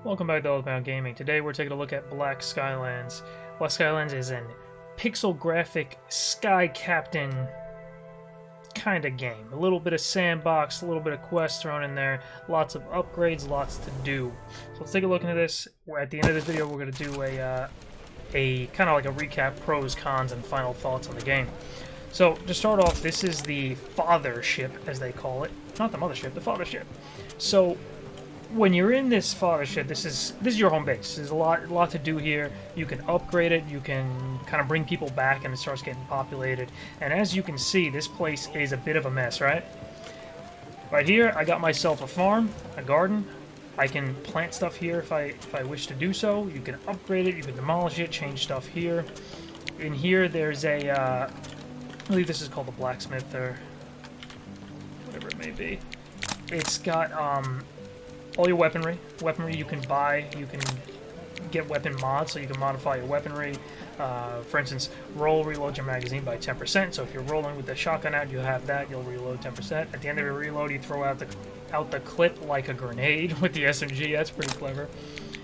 Welcome back to Oathbound Gaming. Today we're taking a look at Black Skylands. Black Skylands is an pixel graphic sky captain kind of game. A little bit of sandbox, a little bit of quests thrown in there, lots of upgrades, lots to do. So let's take a look into this. At the end of this video we're going to do a kind of like a recap, pros, cons, and final thoughts on the game. So to start off, this is the father ship, as they call it. Not the mothership, the father ship. So when you're in this father ship, this is your home base. There's a lot to do here. You can upgrade it, you can kind of bring people back, and it starts getting populated. And as you can see, this place is a bit of a mess, right? Right here, I got myself a farm, a garden. I can plant stuff here if I wish to do so. You can upgrade it, you can demolish it, change stuff here. In here, there's a, I believe this is called the blacksmith, or whatever it may be. It's got, all your weaponry you can buy. You can get weapon mods, so you can modify your weaponry. For instance, reload your magazine by 10%. So if you're rolling with the shotgun out, you have that, you'll reload 10%. At the end of your reload, you throw out the clip like a grenade with the SMG. That's pretty clever.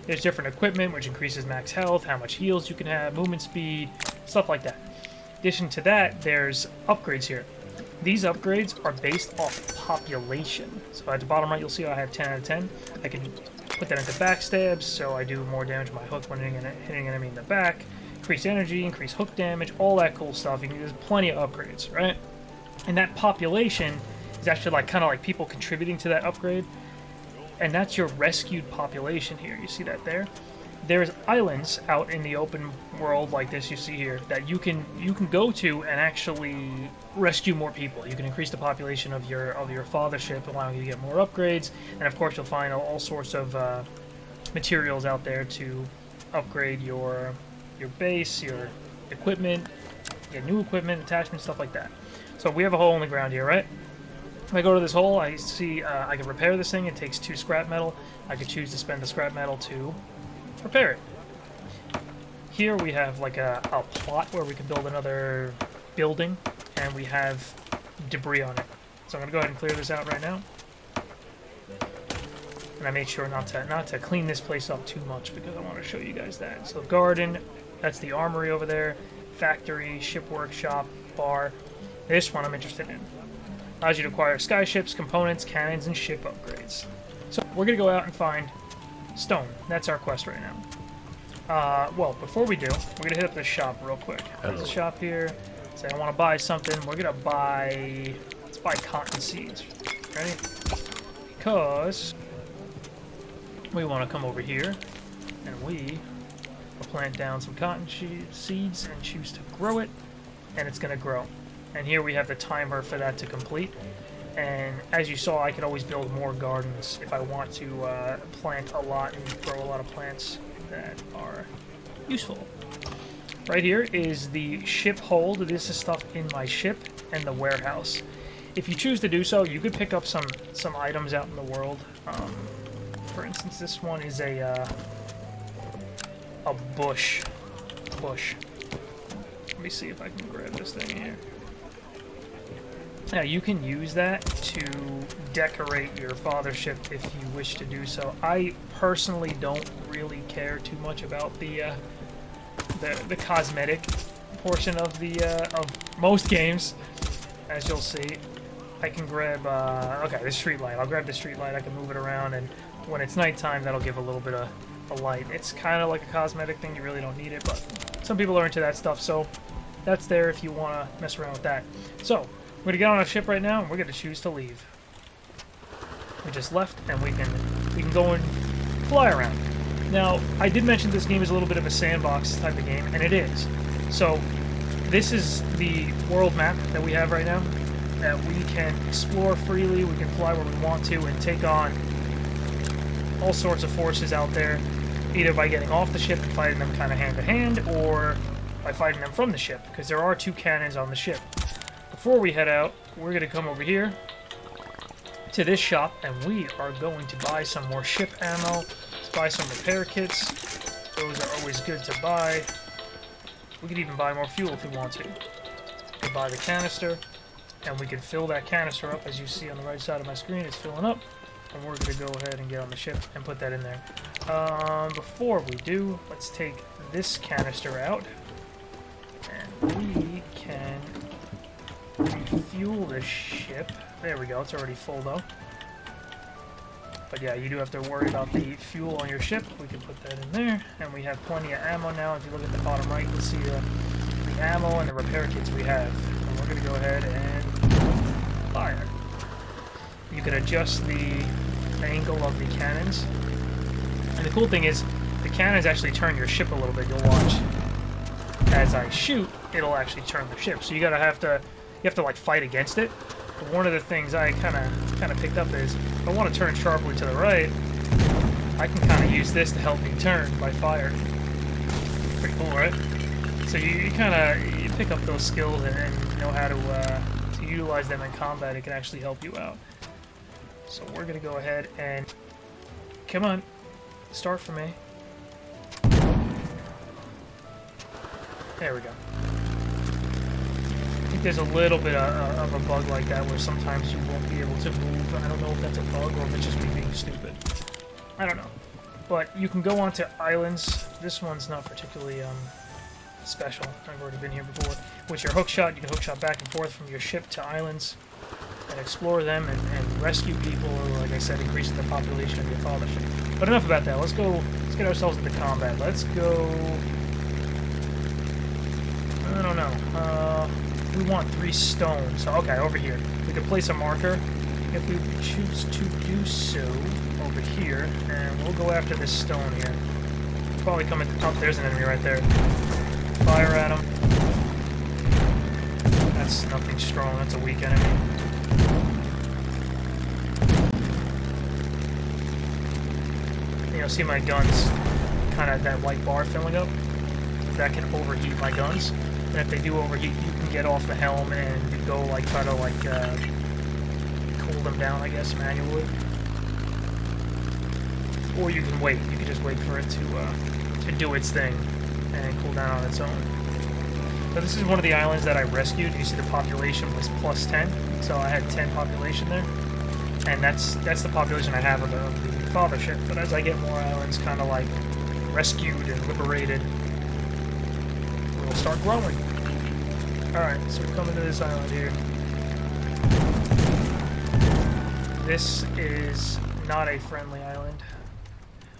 There's different equipment, which increases max health, how much heals you can have, movement speed, stuff like that. In addition to that, there's upgrades here. These upgrades are based off population. So at the bottom right, you'll see I have 10 out of 10. I can put that into backstabs, so I do more damage with my hook when hitting an enemy in the back. Increase energy, increase hook damage, all that cool stuff. There's plenty of upgrades, right? And that population is actually like kind of like people contributing to that upgrade. And that's your rescued population here. You see that there? There's islands out in the open world like this you see here that you can go to and actually rescue more people. You can increase the population of your father ship, allowing you to get more upgrades, and of course you'll find all sorts of materials out there to upgrade your base, your equipment, get new equipment, attachments, stuff like that. So we have a hole in the ground here, right? If I go to this hole, I see I can repair this thing. It takes 2 scrap metal. I could choose to spend the scrap metal to repair it. Here we have like a plot where we can build another building, and we have debris on it. So I'm going to go ahead and clear this out right now. And I made sure not to clean this place up too much because I want to show you guys that. So garden, that's the armory over there, factory, ship workshop, bar. This one I'm interested in. Allows you to acquire skyships, components, cannons, and ship upgrades. So we're going to go out and find stone. That's our quest right now. Well, before we do, we're going to hit up this shop real quick. There's a shop here. Say I want to buy something. We're going to buy... Let's buy cotton seeds. Ready? Because we want to come over here and we will plant down some cotton seeds and choose to grow it, and it's going to grow. And here we have the timer for that to complete. And as you saw, I can always build more gardens if I want to plant a lot and grow a lot of plants that are useful. Right here is the ship hold. This is stuff in my ship and the warehouse. If you choose to do so, you could pick up some items out in the world. For instance, this one is a bush. Let me see if I can grab this thing here. Now, you can use that to decorate your father ship if you wish to do so. I personally don't really care too much about the cosmetic portion of of most games, as you'll see. I can grab okay, the street light. I'll grab the street light. I can move it around, and when it's nighttime, that'll give a little bit of a light. It's kind of like a cosmetic thing. You really don't need it, but some people are into that stuff, so that's there if you want to mess around with that. So we're going to get on a ship right now, and we're going to choose to leave. We just left, and we can go and fly around. Now, I did mention this game is a little bit of a sandbox type of game, and it is. So this is the world map that we have right now, that we can explore freely, we can fly where we want to, and take on all sorts of forces out there, either by getting off the ship and fighting them kind of hand-to-hand, or by fighting them from the ship, because there are 2 cannons on the ship. Before we head out, we're going to come over here to this shop, and we are going to buy some more ship ammo. Let's buy some repair kits. Those are always good to buy. We could even buy more fuel if we want to. We could buy the canister, and we can fill that canister up. As you see on the right side of my screen, it's filling up. And we're going to go ahead and get on the ship and put that in there. Before we do, let's take this canister out. And we can refuel the ship. There we go, it's already full though. But yeah, you do have to worry about the fuel on your ship. We can put that in there. And we have plenty of ammo now. If you look at the bottom right, you'll see the ammo and the repair kits we have. And we're going to go ahead and fire. You can adjust the angle of the cannons. And the cool thing is, the cannons actually turn your ship a little bit. You'll watch. As I shoot, it'll actually turn the ship. So you have to like fight against it. But one of the things I kind of picked up is, if I want to turn sharply to the right, I can kind of use this to help me turn by fire. Pretty cool, right? So you pick up those skills and know how to utilize them in combat. It can actually help you out. So we're gonna go ahead and come on, start for me. There we go. I think there's a little bit of a bug like that where sometimes you won't be able to move. I don't know if that's a bug or if it's just me being stupid. I don't know. But you can go onto islands. This one's not particularly special. I've already been here before. With your hookshot, you can hookshot back and forth from your ship to islands and explore them and rescue people, or like I said, increasing the population of your father ship. But enough about that. Let's get ourselves into combat. Let's go. I don't know. We want 3 stones. So, okay, over here. We can place a marker if we choose to do so over here, and we'll go after this stone here. Probably coming up. There's an enemy right there. Fire at him. That's nothing strong. That's a weak enemy. You'll see my guns, kind of that white bar filling up. That can overheat my guns. And if they do overheat, you can get off the helm and go like try to like cool them down, I guess, manually. Or you can wait. You can just wait for it to do its thing and cool down on its own. So this is one of the islands that I rescued. You see the population was plus 10, so I had 10 population there, and that's the population I have of the father ship. But as I get more islands, kind of like rescued and liberated, we'll start growing. Alright, so we're coming to this island here. This is not a friendly island.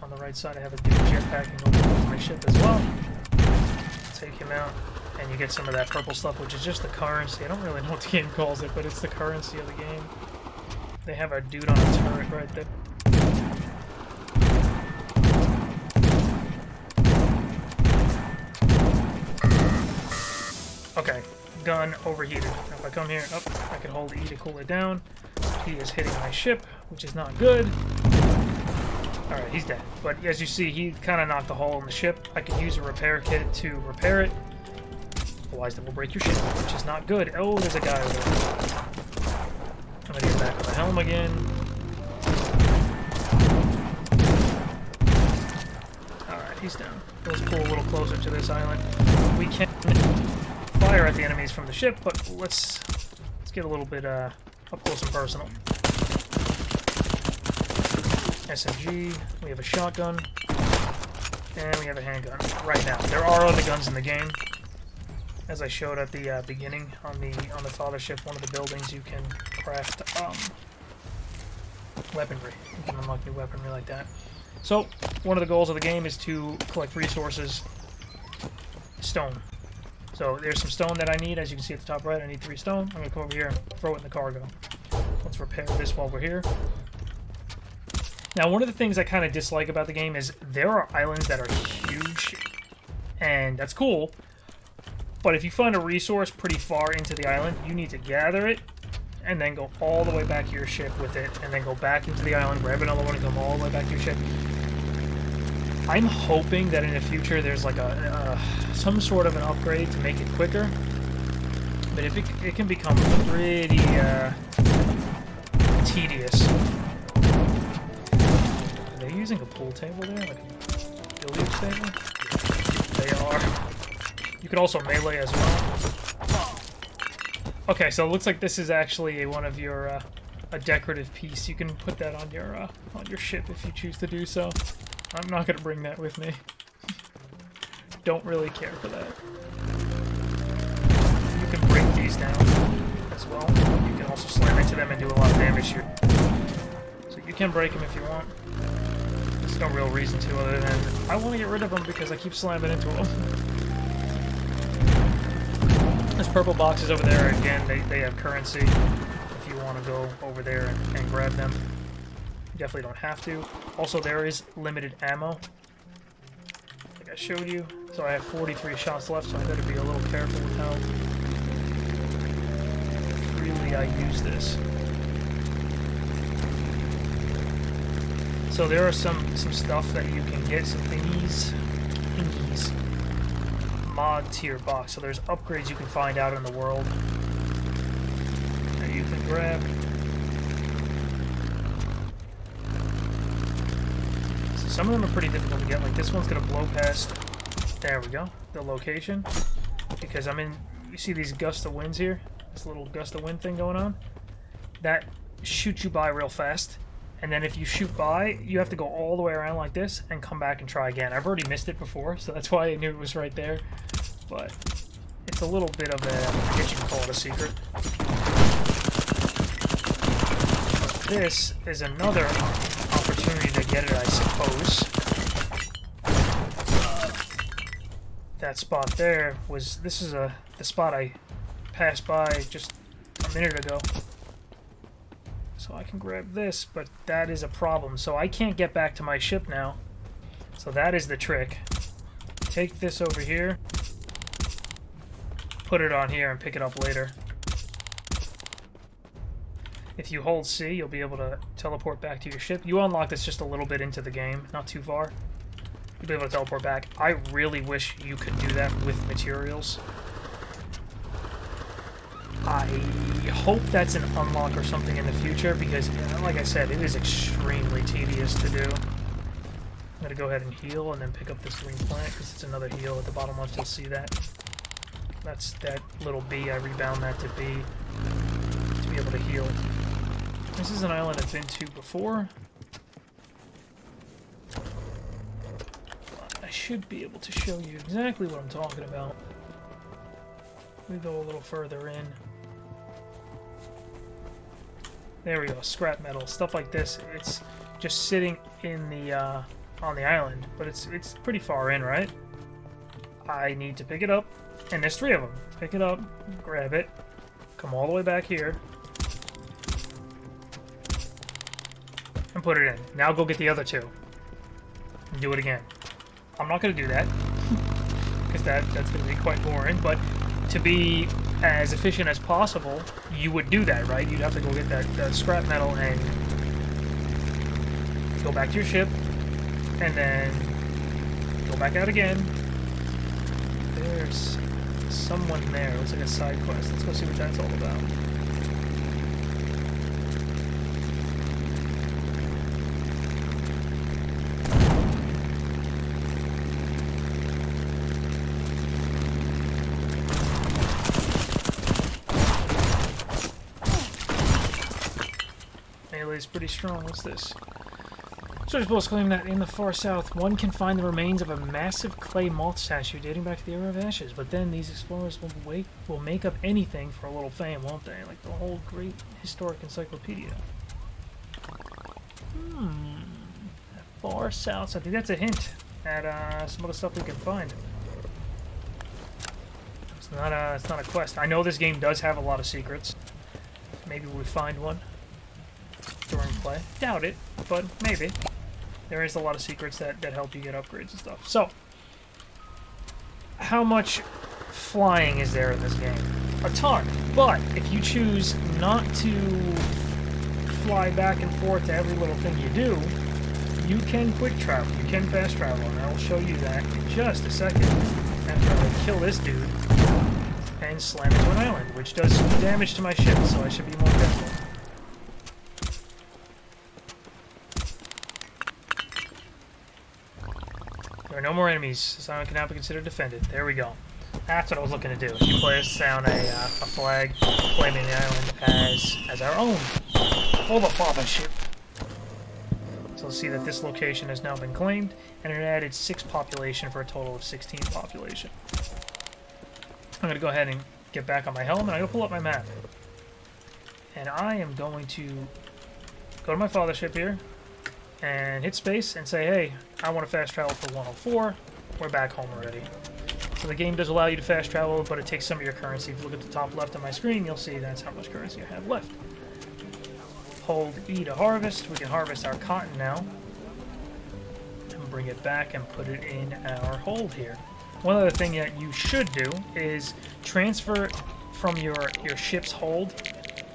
On the right side I have a dude jetpacking over my ship as well. Take him out, and you get some of that purple stuff, which is just the currency. I don't really know what the game calls it, but it's the currency of the game. They have a dude on a turret right there. Okay, gun overheated. Now if I come here, I can hold E to cool it down. He is hitting my ship, which is not good. Alright, he's dead. But as you see, he kind of knocked a hole in the ship. I can use a repair kit to repair it. Otherwise, that will break your ship, which is not good. Oh, there's a guy over there. I'm going to get back on the helm again. Alright, he's down. Let's pull a little closer to this island. We can fire at the enemies from the ship, but let's get a little bit up close and personal. SMG, we have a shotgun, and we have a handgun right now. There are other guns in the game. As I showed at the beginning, on the father ship, one of the buildings, you can craft weaponry. You can unlock new weaponry like that. So, one of the goals of the game is to collect resources. Stone. So, there's some stone that I need. As you can see at the top right, I need 3 stone. I'm going to come over here and throw it in the cargo. Let's repair this while we're here. Now, one of the things I kind of dislike about the game is there are islands that are huge, and that's cool. But if you find a resource pretty far into the island, you need to gather it, and then go all the way back to your ship with it, and then go back into the island, grab another one, and come all the way back to your ship. I'm hoping that in the future there's like some sort of an upgrade to make it quicker. But it can become pretty tedious. Are they using a pool table there? Like a billiards table? They are. You could also melee as well. Okay, so it looks like this is actually one of your a decorative piece. You can put that on your ship if you choose to do so. I'm not gonna bring that with me. Don't really care for that. You can break these down as well. You can also slam into them and do a lot of damage here. So you can break them if you want. There's no real reason to other than I want to get rid of them because I keep slamming into them. There's purple boxes over there. Again, they have currency. If you want to go over there and grab them, you definitely don't have to. Also, there is limited ammo, like I showed you. So I have 43 shots left, so I better be a little careful with how freely I use this. So there are some stuff that you can get, some thingies. Mod tier box. So there's upgrades you can find out in the world that you can grab. So some of them are pretty difficult to get. Like this one's gonna blow past. There we go. The location, because I'm in. You see these gust of winds here? This little gust of wind thing going on. That shoots you by real fast. And then if you shoot by, you have to go all the way around like this and come back and try again. I've already missed it before, so that's why I knew it was right there. But it's a little bit of a, I guess you can call it a secret. This is another opportunity to get it, I suppose. That spot there was, this is the spot I passed by just a minute ago. So I can grab this, but that is a problem. So I can't get back to my ship now. So that is the trick. Take this over here, put it on here, and pick it up later. If you hold C, you'll be able to teleport back to your ship. You unlock this just a little bit into the game, not too far. You'll be able to teleport back. I really wish you could do that with materials. I hope that's an unlock or something in the future because, like I said, it is extremely tedious to do. I'm going to go ahead and heal and then pick up this green plant because it's another heal at the bottom left. You'll see that. That's that little B. I rebound that to B to be able to heal. This is an island I've been to before. I should be able to show you exactly what I'm talking about. We go a little further in. There we go, scrap metal, stuff like this. It's just sitting in the on the island, but it's pretty far in, right? I need to pick it up, and there's 3 of them. Pick it up, grab it, come all the way back here, and put it in. Now go get the other 2, and do it again. I'm not going to do that, because that's going to be quite boring, but to be as efficient as possible, you would do that, right? You'd have to go get that scrap metal and go back to your ship, and then go back out again. There's someone there. It looks like a side quest. Let's go see what that's all about. Is pretty strong. What's this? Search bullets claim that in the far south, one can find the remains of a massive clay moth statue dating back to the era of ashes. But then these explorers will make up anything for a little fame, won't they? Like the whole great historic encyclopedia. Far south. So I think that's a hint at some of the stuff we can find. It's not a quest. I know this game does have a lot of secrets. Maybe we find one during play. Doubt it, but maybe. There is a lot of secrets that help you get upgrades and stuff. So, how much flying is there in this game? A ton. But if you choose not to fly back and forth to every little thing you do, you can quick travel. You can fast travel, and I will show you that in just a second after I kill this dude and slam into an island, which does some damage to my ship, so I should be more careful. There are no more enemies. This island cannot be considered defended. There we go. That's what I was looking to do. You players sound a flag claiming the island as our own. for the fathership. So let's see that this location has now been claimed, and it added 6 population for a total of 16 population. I'm going to go ahead and get back on my helm, and I'm going to pull up my map. And I am going to go to my fathership here, and hit space, and say, hey, I want to fast travel for 104. We're back home already. So the game does allow you to fast travel, but it takes some of your currency. If you look at the top left of my screen, you'll see that's how much currency I have left. Hold E to harvest. We can harvest our cotton now. And bring it back and put it in our hold here. One other thing that you should do is transfer from your ship's hold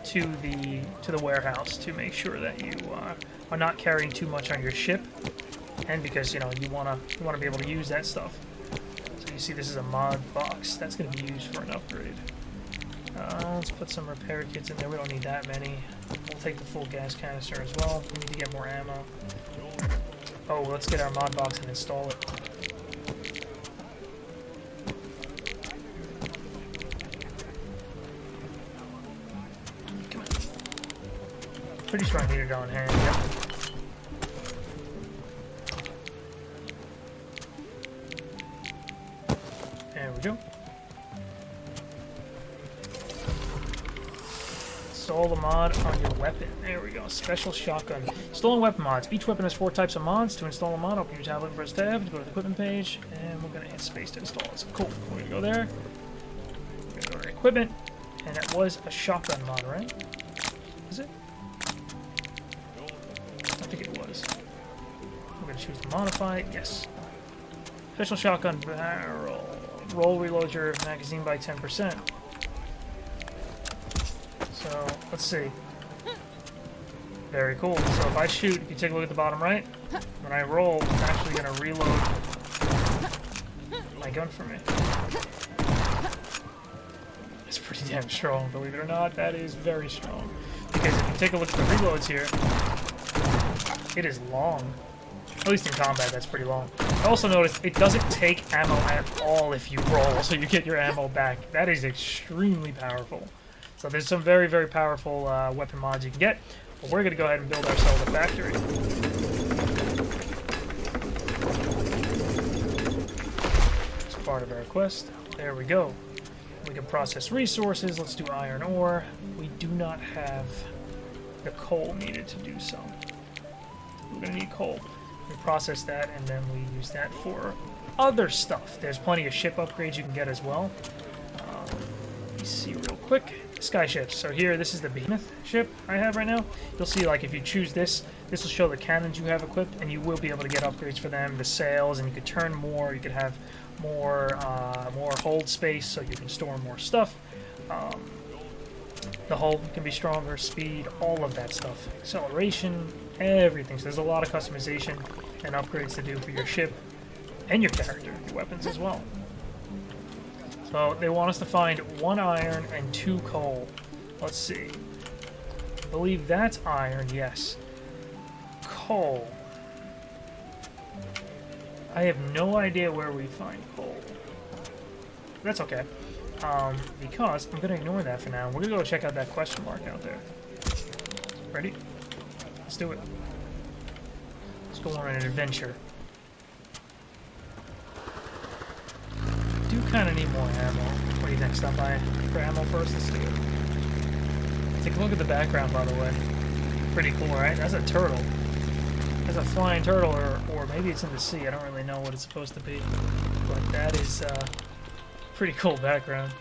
to the warehouse to make sure that you are not carrying too much on your ship, and because you wanna be able to use that stuff. So you see, this is a mod box that's going to be used for an upgrade. Let's put some repair kits in there. We don't need that many. We'll take the full gas canister as well. We need to get more ammo. Oh, let's get our mod box and install it. Come on. Pretty sure I need it on hand. Yep. There we go. Install the mod on your weapon. There we go. Special shotgun. Stolen weapon mods. Each weapon has 4 types of mods. To install a mod, open your tablet and press tab to go to the equipment page, and we're going to hit space to install it. So cool. We're going to go there. We're going to go to equipment, and that was a shotgun mod, right? Is it? I think it was. We're going to choose to modify it. Yes. Special shotgun barrel. Roll reload your magazine by 10%. So, let's see. Very cool. So if I shoot, if you take a look at the bottom right, when I roll, it's actually going to reload my gun for me. It's pretty damn strong, believe it or not. That is very strong. Because if you take a look at the reloads here, it is long. At least in combat, that's pretty long. I also noticed it doesn't take ammo at all if you roll, so you get your ammo back. That is extremely powerful. So there's some very, very powerful weapon mods you can get. But we're going to go ahead and build ourselves a factory. It's part of our quest. There we go. We can process resources. Let's do iron ore. We do not have the coal needed to do so. We're going to need coal. We process that, and then we use that for other stuff. There's plenty of ship upgrades you can get as well. Let me see real quick. Skyships. So here, this is the Behemoth ship I have right now. You'll see, like, if you choose this, this will show the cannons you have equipped, and you will be able to get upgrades for them, the sails, and you could turn more. You could have more hold space, so you can store more stuff. The hull can be stronger, speed, all of that stuff. Acceleration, everything. So there's a lot of customization and upgrades to do for your ship and your character, your weapons as well. So they want us to find 1 iron and 2 coal. Let's see. I believe that's iron, yes. Coal. I have no idea where we find coal. That's okay. Because I'm going to ignore that for now. We're going to go check out that question mark out there. Ready? Let's do it. Let's go on an adventure. Do kind of need more ammo. What do you think? Stop by for ammo first? Let's do it. Take a look at the background, by the way. Pretty cool, right? That's a turtle. That's a flying turtle, or maybe it's in the sea. I don't really know what it's supposed to be. But that is pretty cool background.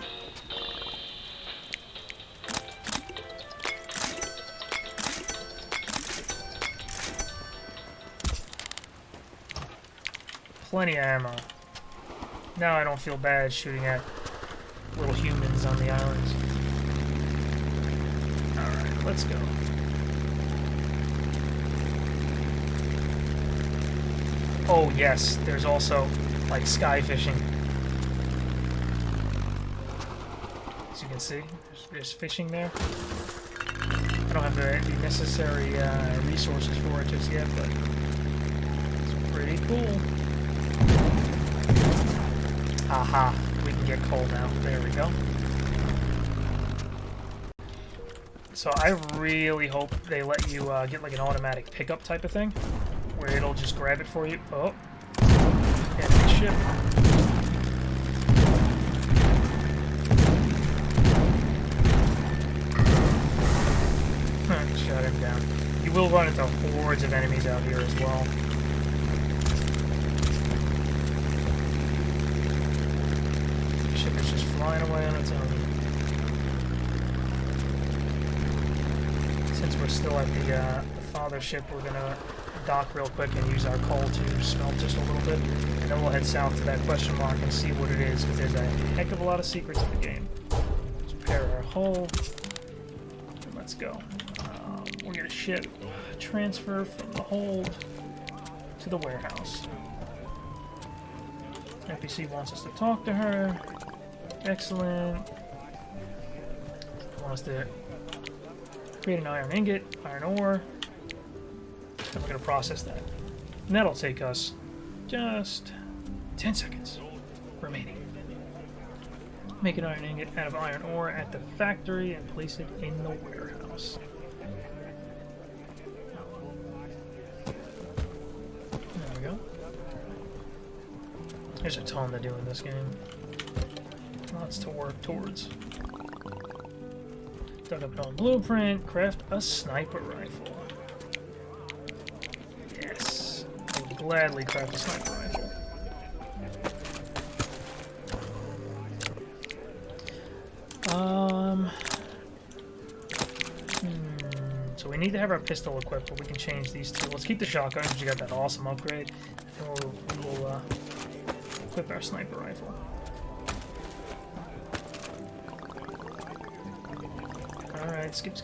Plenty of ammo. Now I don't feel bad shooting at little humans on the islands. Alright, let's go. Oh yes, there's also, like, sky fishing. As you can see, there's fishing there. I don't have the necessary resources for it just yet, but it's pretty cool. Aha, we can get coal now. There we go. So I really hope they let you get like an automatic pickup type of thing, where it'll just grab it for you. Oh, enemy ship. Shut him down. You will run into hordes of enemies out here as well. The ship is just flying away on its own. Since we're still at the father ship, we're gonna dock real quick and use our coal to smelt just a little bit, and then we'll head south to that question mark and see what it is, because there's a heck of a lot of secrets in the game. Let's repair our hull, and let's go. We're gonna ship transfer from the hold to the warehouse. NPC wants us to talk to her. Excellent. Wants us to create an iron ingot, iron ore. And we're gonna process that. And that'll take us just 10 seconds remaining. Make an iron ingot out of iron ore at the factory and place it in the warehouse. There's a ton to do in this game. Lots to work towards. Dug up an old blueprint. Craft a sniper rifle. Yes. I would gladly craft a sniper rifle. So we need to have our pistol equipped, but we can change these two. Let's keep the shotgun because you got that awesome upgrade. And we'll equip our sniper rifle. Alright, skip.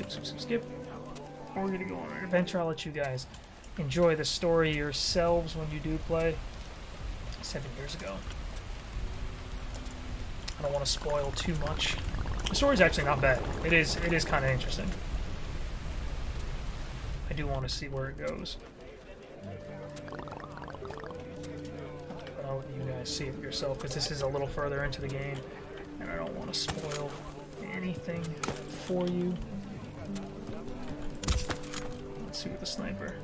We're gonna go on an adventure. I'll let you guys enjoy the story yourselves when you do play. 7 years ago. I don't want to spoil too much. The story's actually not bad. It is kind of interesting. I do want to see where it goes. I'll let you guys see it yourself, because this is a little further into the game, and I don't want to spoil anything for you. Let's see with the sniper.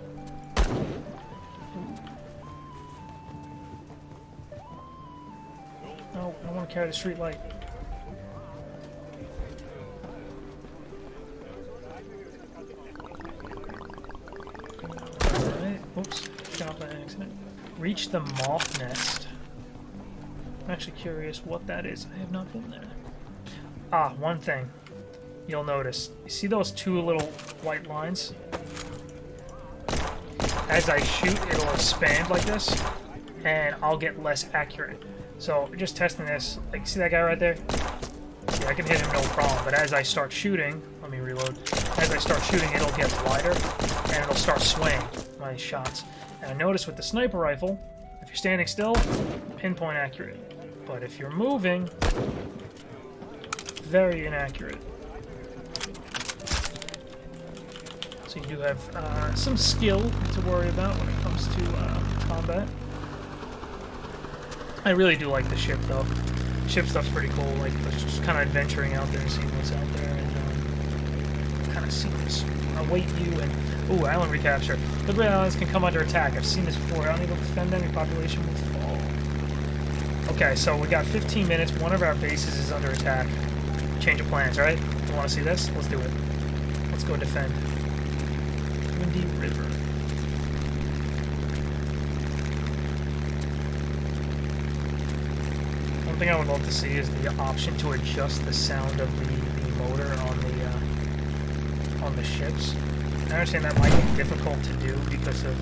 No, I don't want to carry the street light. Alright, oops, shot by accident. Reach the moth nest. I'm actually curious what that is. I have not been there. Ah, one thing you'll notice. You see those two little white lines? As I shoot, it'll expand like this, and I'll get less accurate. So, just testing this. Like, see that guy right there? Yeah, I can hit him no problem, but as I start shooting, let me reload. As I start shooting, it'll get wider, and it'll start swaying my shots. And I notice with the sniper rifle, if you're standing still, pinpoint accurate. But if you're moving, very inaccurate. So you do have some skill to worry about when it comes to combat. I really do like the ship, though. Ship stuff's pretty cool. Like, just kind of adventuring out there and seeing what's out there, and kind of seeing this await you. And ooh, island recapture. Liberate islands can come under attack. I've seen this before. Unable to defend them, your population will fall. Okay, so we got 15 minutes. One of our bases is under attack. Change of plans, right? You want to see this? Let's do it. Let's go defend. Windy River. One thing I would love to see is the option to adjust the sound of the motor on the ships. I understand that might be difficult to do because of,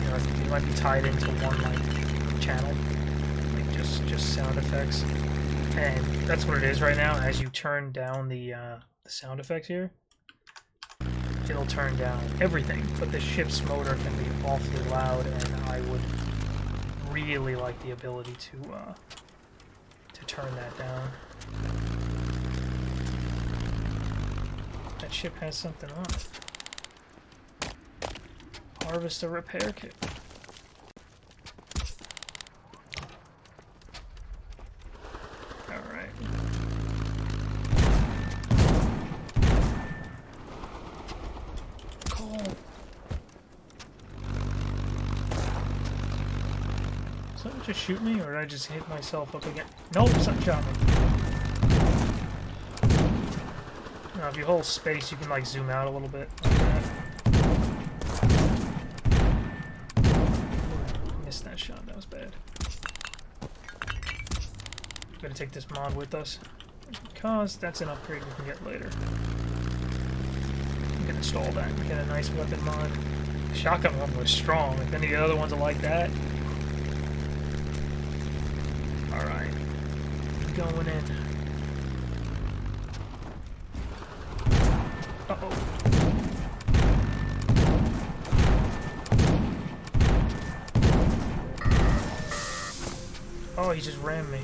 you know, you might be tied into one like channel, like just sound effects, and that's what it is right now. As you turn down the sound effects here, it'll turn down everything, but the ship's motor can be awfully loud, and I would really like the ability to turn that down. That ship has something on it. Harvest a repair kit. Alright. just shoot me, or did I just hit myself up again? Nope, something shot me. Now, if you hold space, you can like zoom out a little bit. Like that. Missed that shot. That was bad. Gotta take this mod with us because that's an upgrade we can get later. You can install that and get a nice weapon mod. The shotgun one was strong. If any of the other ones are like that. Alright. Going in. Uh-oh. Oh, he just rammed me.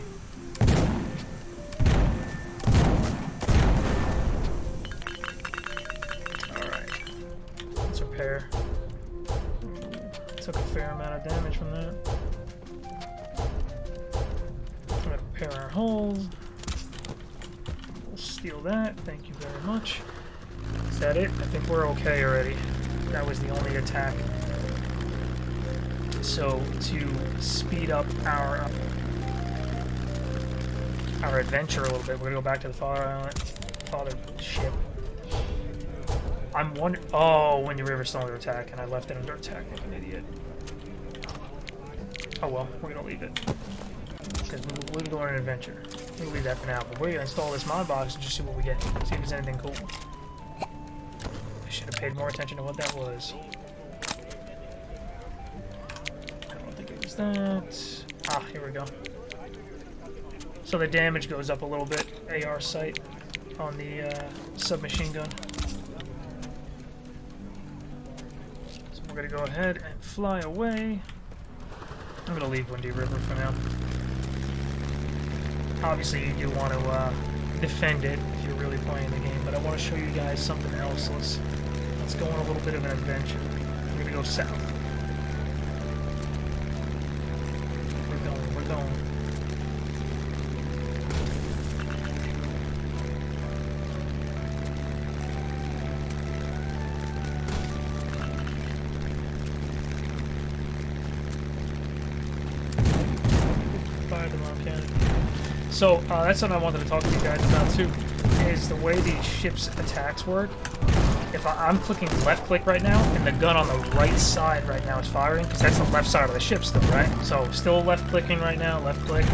Alright. Let's repair. Took a fair amount of damage from that. I'm gonna repair our holes. We'll steal that. Thank you very much. Is that it? I think we're okay already. That was the only attack. So, to speed up our adventure a little bit, we're gonna go back to the father ship. I'm wondering. Oh, Windy River's still under attack, and I left it under attack like an idiot. Oh well, we're gonna leave it because we're going on an adventure. We'll leave that for now. But we're gonna install this mod box and just see what we get. See if there's anything cool. I should have paid more attention to what that was. I don't think it was that. Ah, here we go. So the damage goes up a little bit. AR sight on the submachine gun. So we're gonna go ahead and fly away. I'm gonna leave Windy River for now. Obviously, you do want to defend it if you're really playing the game, but I want to show you guys something else. Let's go on a little bit of an adventure. We're gonna go south. We're going. So that's something I wanted to talk to you guys about too, is the way these ships' attacks work. If I'm clicking left click right now, and the gun on the right side right now is firing, because that's the left side of the ship still, right? So still left clicking right now, left click.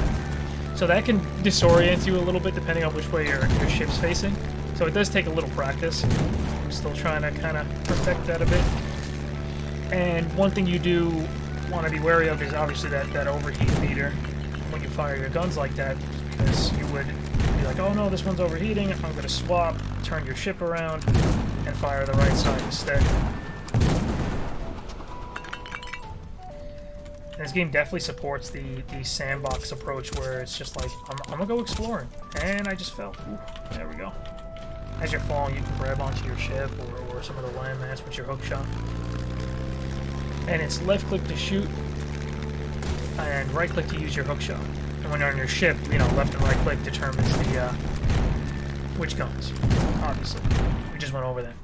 So that can disorient you a little bit depending on which way your ship's facing. So it does take a little practice. I'm still trying to kind of perfect that a bit. And one thing you do want to be wary of is obviously that overheat meter when you fire your guns like that, because you would be like, oh no, this one's overheating, I'm going to swap, turn your ship around, and fire the right side instead. And this game definitely supports the sandbox approach where it's just like, I'm going to go exploring, and I just fell. Ooh, there we go. As you're falling, you can grab onto your ship or some of the landmass with your hook shot. And it's left click to shoot, and right click to use your hook shot. And when you're on your ship, you know, left and right click determines the which guns. Obviously, we just went over that.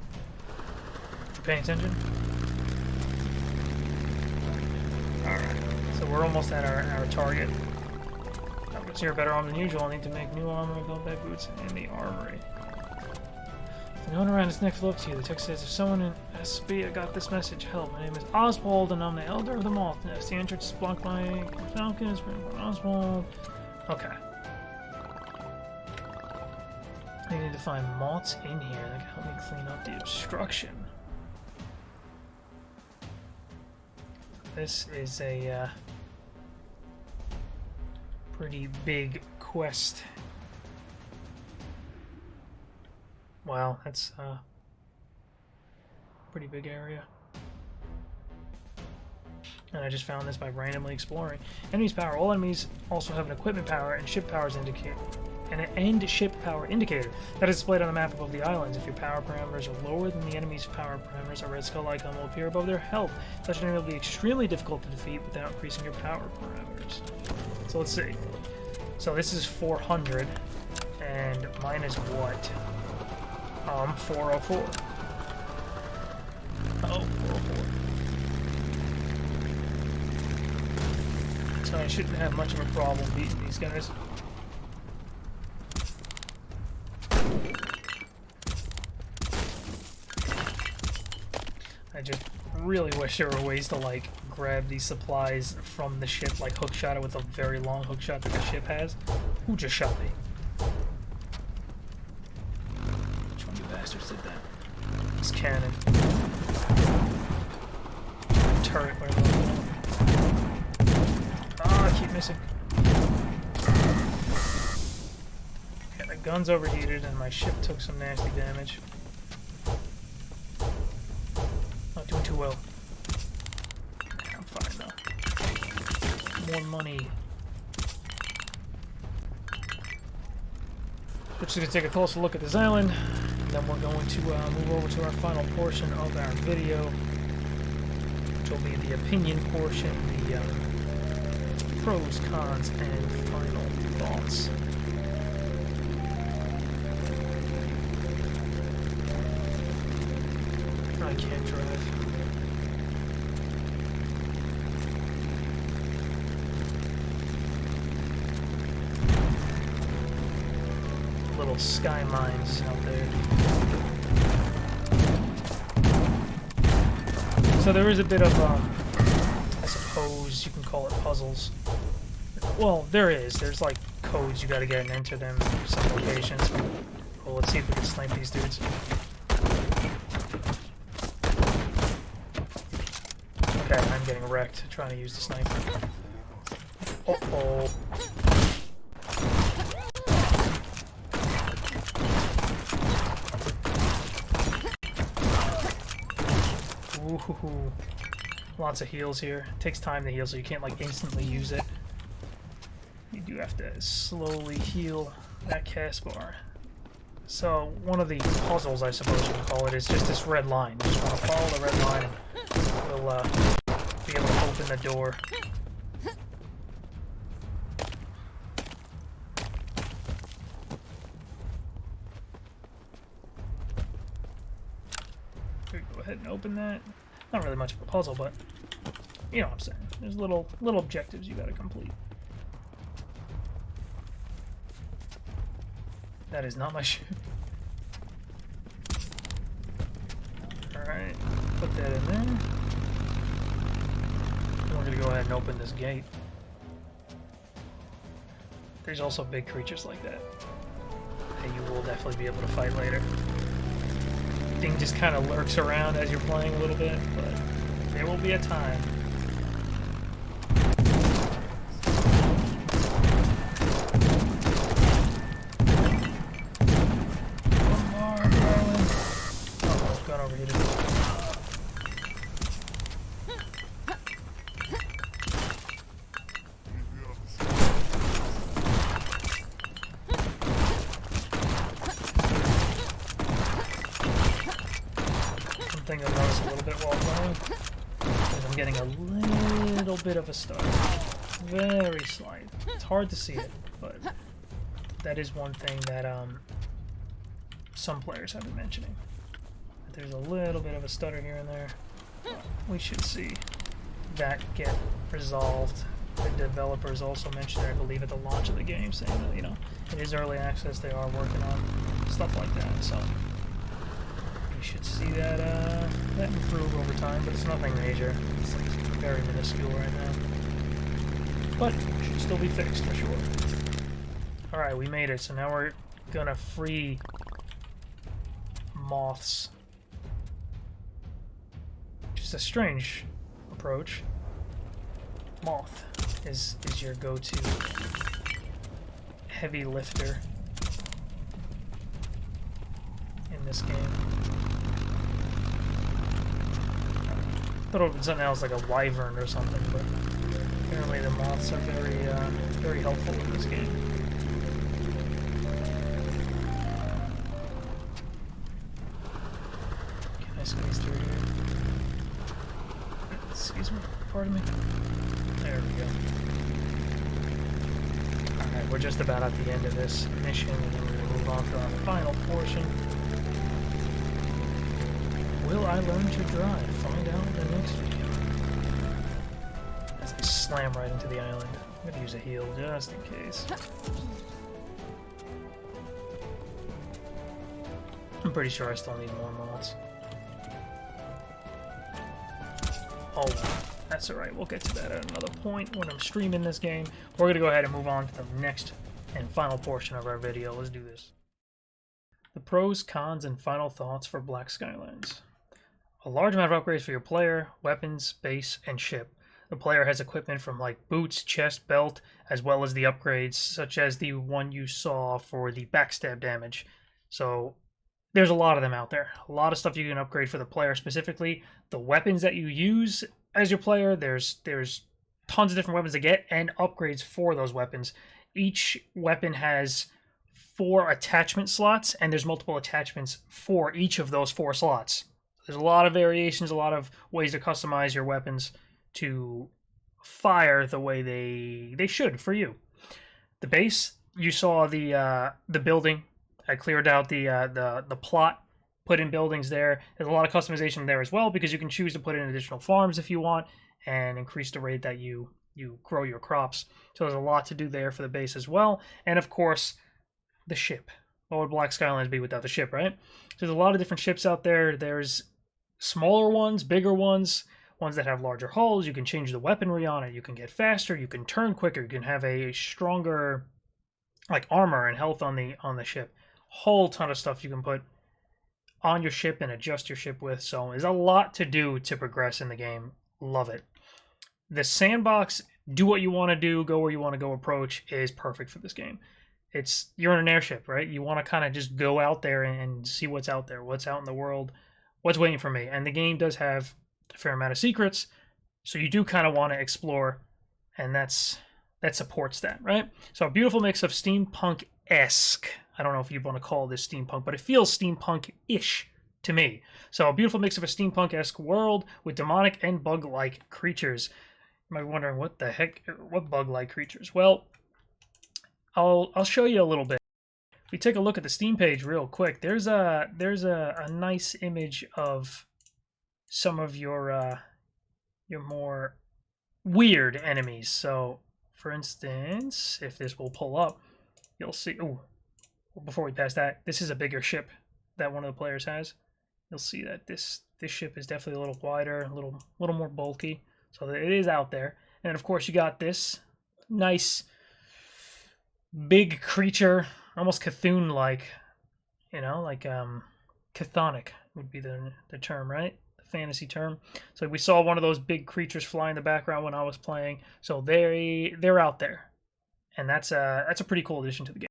You paying attention? All right, so we're almost at our target. Outfits here better armed than usual. I need to make new armor, combat boots, and the armory. The note around his neck flew up to you. The text says, if someone in SB got this message, help. My name is Oswald, and I'm the Elder of the Moth Nest. The entrance is blocked by falcons. Oswald. Okay. I need to find moths in here that can help me clean up the obstruction. This is a pretty big quest. Wow, that's a pretty big area. And I just found this by randomly exploring. Enemies power. All enemies also have an equipment power and ship powers indicator. And ship power indicator that is displayed on the map above the islands. If your power parameters are lower than the enemy's power parameters, a red skull icon will appear above their health. Such an enemy will be extremely difficult to defeat without increasing your power parameters. So let's see. So this is 400, and mine is what? 404. Oh, 404. so I shouldn't have much of a problem beating these guys. I just really wish there were ways to, like, grab these supplies from the ship, like hookshot it with a very long hookshot that the ship has. Who just shot me? Which one of you bastards did that? This cannon. Turret, whatever it's called. Ah, I keep missing. Okay, the gun's overheated and my ship took some nasty damage. Not doing too well. I'm fine though. More money. We're just going to take a closer look at this island, and then we're going to move over to our final portion of our video, which will be the opinion portion, the pros, cons, and final thoughts. I can't drive. Little sky mines out there. So there is a bit of, I suppose you can call it puzzles. Well, there is. There's like codes you gotta get and enter them in some locations. Well, let's see if we can snipe these dudes. Okay, I'm getting wrecked trying to use the sniper. Uh-oh. Ooh, lots of heals here. It takes time to heal, so you can't like instantly use it. You do have to slowly heal that cast bar. So one of the puzzles, I suppose you can call it, is just this red line. You just want to follow the red line, and we'll be able to open the door. Go ahead and open that. Not really much of a puzzle, but you know what I'm saying. There's little objectives you gotta complete. That is not my ship. Alright, put that in there. We're gonna go ahead and open this gate. There's also big creatures like that you will definitely be able to fight later. Thing just kind of lurks around as you're playing a little bit, but there will be a time. One more, darling. Oh, gun overheated. Thing I've noticed a little bit while playing is I'm getting a little bit of a start. Very slight. It's hard to see it, but that is one thing that some players have been mentioning. There's a little bit of a stutter here and there. We should see that get resolved. The developers also mentioned, I believe, at the launch of the game, saying that, you know, it is early access, they are working on stuff like that, so should see that that improve over time, but it's nothing major. It's like very minuscule right now, but should still be fixed for sure. All right, we made it. So now we're gonna free moths, which is a strange approach. Moth is your go-to heavy lifter in this game. I thought it would have been something else like a wyvern or something, but apparently the moths are very helpful in this game. Can I squeeze through here? Excuse me, pardon me. There we go. Alright, we're just about at the end of this mission, and then we're going to move on to our final portion. Will I learn to drive? Find out in the next video. As I slam right into the island. I'm gonna use a heal just in case. I'm pretty sure I still need more mods. Oh, that's alright. We'll get to that at another point when I'm streaming this game. We're gonna go ahead and move on to the next and final portion of our video. Let's do this. The pros, cons, and final thoughts for Black Skylands. A large amount of upgrades for your player, weapons, base, and ship. The player has equipment from like boots, chest, belt, as well as the upgrades, such as the one you saw for the backstab damage. So there's a lot of them out there. A lot of stuff you can upgrade for the player specifically. The weapons that you use as your player, there's tons of different weapons to get and upgrades for those weapons. Each weapon has 4 attachment slots, and there's multiple attachments for each of those 4 slots. There's a lot of variations, a lot of ways to customize your weapons to fire the way they should for you. The base, you saw the building. I cleared out the plot, put in buildings there. There's a lot of customization there as well because you can choose to put in additional farms if you want and increase the rate that you grow your crops. So there's a lot to do there for the base as well. And of course, the ship. What would Black Skylands be without the ship, right? So there's a lot of different ships out there. There's smaller ones, bigger ones that have larger hulls. You can change the weaponry on it. You can get faster. You can turn quicker. You can have a stronger like armor and health on the ship. Whole ton of stuff you can put on your ship and adjust your ship with. So there's a lot to do to progress in the game. Love it. The sandbox, do what you want to do, go where you want to go approach is perfect for this game. You're in an airship, right? You want to kind of just go out there and see what's out there, what's out in the world, what's waiting for me. And the game does have a fair amount of secrets, so you do kind of want to explore, and that supports that, right? So a beautiful mix of steampunk-esque. I don't know if you want to call this steampunk, but it feels steampunk-ish to me. So a beautiful mix of a steampunk-esque world with demonic and bug-like creatures. You might be wondering what bug-like creatures? Well, I'll show you a little bit. If we take a look at the Steam page real quick, there's a nice image of some of your more weird enemies. So, for instance, if this will pull up, you'll see. Oh, before we pass that, this is a bigger ship that one of the players has. You'll see that this ship is definitely a little wider, a little more bulky. So it is out there. And of course, you got this nice big creature, almost Cthulhu-like, like chthonic would be the term, right? The fantasy term. So we saw one of those big creatures fly in the background when I was playing. So they're out there, and that's a pretty cool addition to the game.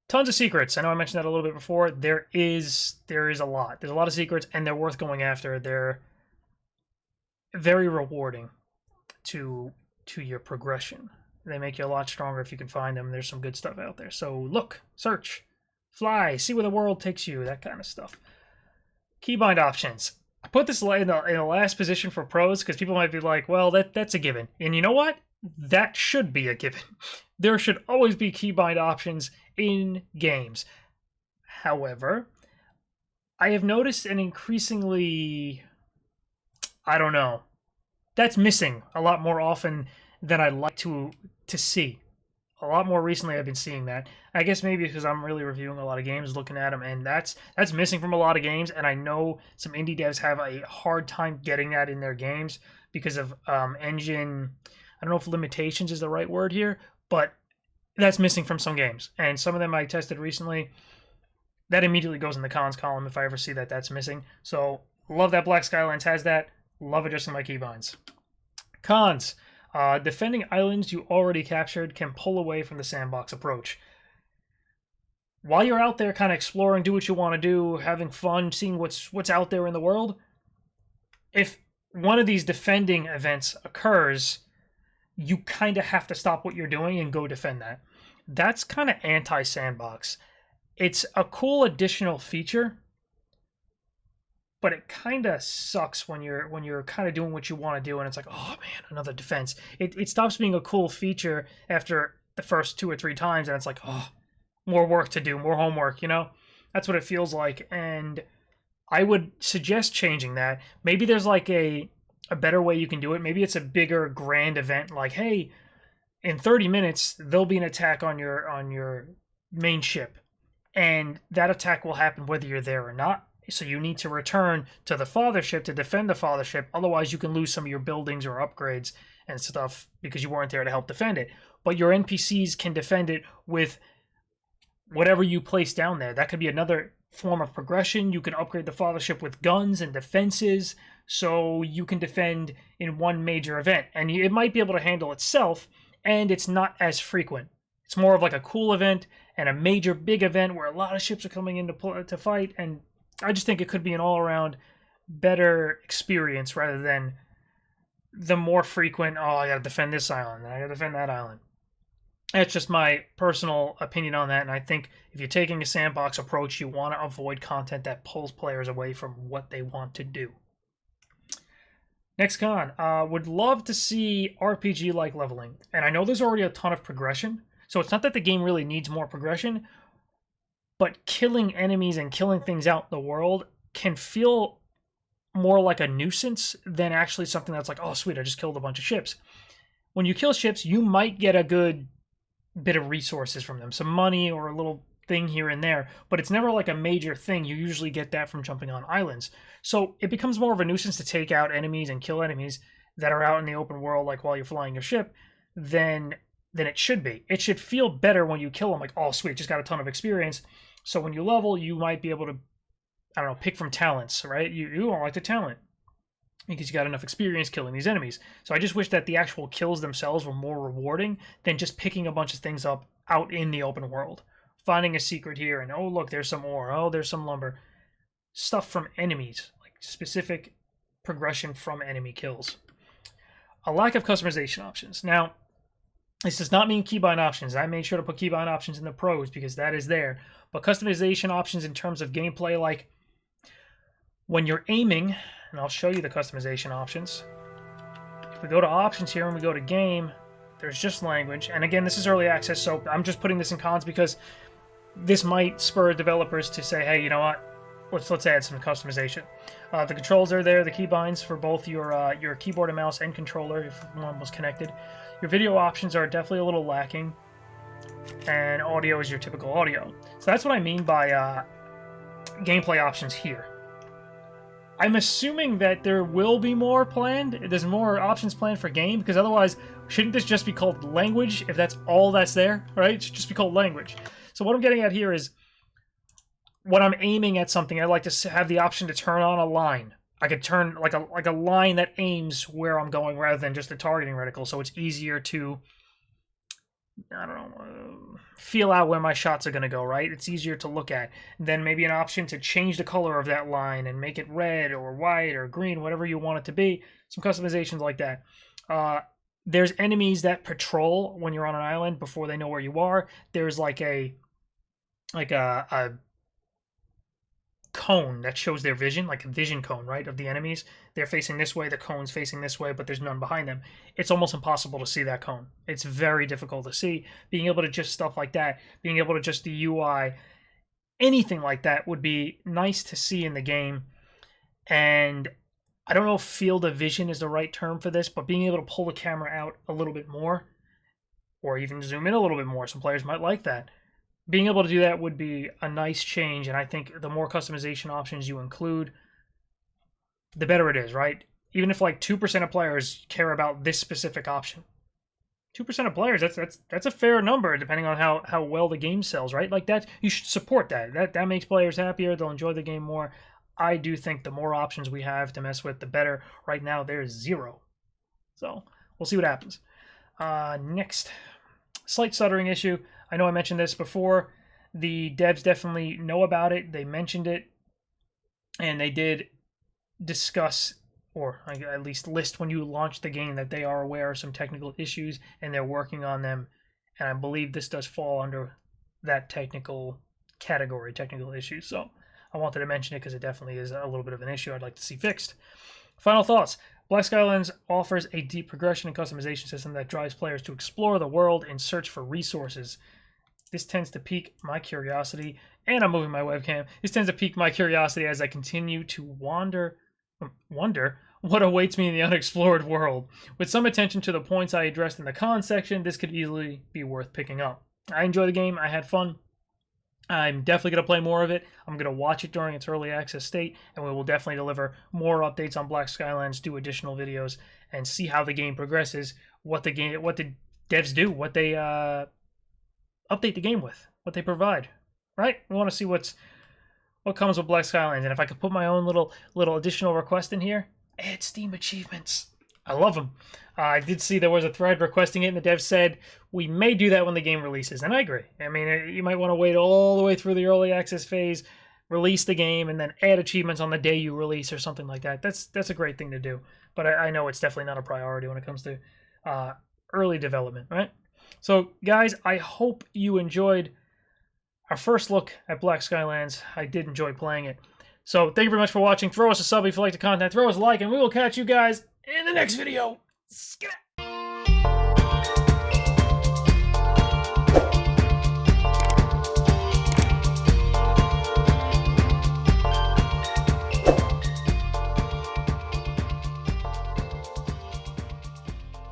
Tons of secrets. I know I mentioned that a little bit before. There is a lot. There's a lot of secrets, and they're worth going after. They're very rewarding to your progression. They make you a lot stronger if you can find them. There's some good stuff out there. So look, search, fly, see where the world takes you, that kind of stuff. Keybind options. I put this in the last position for pros because people might be like, well, that's a given. And you know what? That should be a given. There should always be keybind options in games. However, I have noticed an increasingly, I don't know, that's missing a lot more often than I'd like to see. A lot more recently I've been seeing that. I guess maybe because I'm really reviewing a lot of games, looking at them, and that's missing from a lot of games, and I know some indie devs have a hard time getting that in their games because of engine, I don't know if limitations is the right word here, but that's missing from some games. And some of them I tested recently, that immediately goes in the cons column if I ever see that that's missing. So love that Black Skylands has that. Love adjusting my keybinds. Cons. Defending islands you already captured can pull away from the sandbox approach. While you're out there kind of exploring, do what you want to do, having fun, seeing what's out there in the world, if one of these defending events occurs, you kind of have to stop what you're doing and go defend that. That's kind of anti-sandbox. It's a cool additional feature, but it kind of sucks when you're kind of doing what you want to do and it's like, oh man, another defense. It stops being a cool feature after the first 2 or 3 times, and it's like, oh, more work to do, more homework, That's what it feels like, and I would suggest changing that. Maybe there's like a a better way you can do it. Maybe it's a bigger grand event like, hey, in 30 minutes there'll be an attack on your main ship, and that attack will happen whether you're there or not. So you need to return to the father ship to defend the father ship. Otherwise, you can lose some of your buildings or upgrades and stuff because you weren't there to help defend it. But your NPCs can defend it with whatever you place down there. That could be another form of progression. You can upgrade the father ship with guns and defenses, so you can defend in one major event. And it might be able to handle itself, and it's not as frequent. It's more of like a cool event and a major big event where a lot of ships are coming in to fight, and I just think it could be an all-around better experience rather than the more frequent, oh, I gotta defend this island, and I gotta defend that island. That's just my personal opinion on that, and I think if you're taking a sandbox approach, you want to avoid content that pulls players away from what they want to do. Next con, would love to see RPG-like leveling, and I know there's already a ton of progression, so it's not that the game really needs more progression, but killing enemies and killing things out in the world can feel more like a nuisance than actually something that's like, oh, sweet, I just killed a bunch of ships. When you kill ships, you might get a good bit of resources from them, some money or a little thing here and there, but it's never like a major thing. You usually get that from jumping on islands. So it becomes more of a nuisance to take out enemies and kill enemies that are out in the open world, like while you're flying your ship, than it should be. It should feel better when you kill them, like, oh, sweet, just got a ton of experience. So when you level, you might be able to, I don't know, pick from talents, right? You don't like the talent because you got enough experience killing these enemies. So I just wish that the actual kills themselves were more rewarding than just picking a bunch of things up out in the open world. Finding a secret here and, oh, look, there's some ore. Oh, there's some lumber. Stuff from enemies, like specific progression from enemy kills. A lack of customization options. Now, this does not mean keybind options. I made sure to put keybind options in the pros because that is there. But customization options in terms of gameplay, like when you're aiming, and I'll show you the customization options. If we go to options here and we go to game, there's just language. And again, this is early access, so I'm just putting this in cons because this might spur developers to say, hey, you know what? Let's add some customization. The controls are there, the keybinds for both your keyboard and mouse and controller, if one was connected. Your video options are definitely a little lacking, and audio is your typical audio. So that's what I mean by gameplay options here. I'm assuming that there will be more planned. There's more options planned for game, because otherwise, shouldn't this just be called language if that's all that's there, right? It should just be called language. So what I'm getting at here is, when I'm aiming at something, I like to have the option to turn on a line. I could turn like a line that aims where I'm going rather than just a targeting reticle, so it's easier to, I don't know, feel out where my shots are going to go, right? It's easier to look at. Then maybe an option to change the color of that line and make it red or white or green, whatever you want it to be. Some customizations like that. There's enemies that patrol when you're on an island before they know where you are. There's like a cone that shows their vision, like a vision cone, right, of the enemies. They're facing this way, the cone's facing this way, but there's none behind them. It's almost impossible to see that cone. It's very difficult to see. Being able to just stuff like that, being able to just the UI, anything like that would be nice to see in the game. And I don't know if field of vision is the right term for this, but being able to pull the camera out a little bit more, or even zoom in a little bit more, some players might like that. Being able to do that would be a nice change, and I think the more customization options you include, the better it is, right? Even if like 2% of players care about this specific option. 2% of players, that's a fair number depending on how well the game sells, right? Like that, you should support that. That makes players happier, they'll enjoy the game more. I do think the more options we have to mess with, the better. Right now, there's 0. So, we'll see what happens. Next, slight stuttering issue. I know I mentioned this before. The devs definitely know about it. They mentioned it. And they did discuss, or at least list when you launch the game, that they are aware of some technical issues and they're working on them. And I believe this does fall under that technical category, technical issues. So I wanted to mention it because it definitely is a little bit of an issue I'd like to see fixed. Final thoughts. Black Skylands offers a deep progression and customization system that drives players to explore the world and search for resources. This tends to pique my curiosity, and I'm moving my webcam. This tends to pique my curiosity as I continue to wonder what awaits me in the unexplored world. With some attention to the points I addressed in the con section, this could easily be worth picking up. I enjoy the game. I had fun. I'm definitely going to play more of it. I'm going to watch it during its early access state, and we will definitely deliver more updates on Black Skylands, do additional videos, and see how the game progresses, what the devs do, what they update the game with, what they provide. Right? We want to see what comes with Black Skylands, and if I could put my own little additional request in here, add Steam achievements. I love them. I did see there was a thread requesting it, and the dev said, we may do that when the game releases. And I agree. I mean, you might want to wait all the way through the early access phase, release the game, and then add achievements on the day you release or something like that. That's a great thing to do. But I know it's definitely not a priority when it comes to early development, right? So, guys, I hope you enjoyed our first look at Black Skylands. I did enjoy playing it. So, thank you very much for watching. Throw us a sub if you like the content. Throw us a like, and we will catch you guys in the next video. Skip.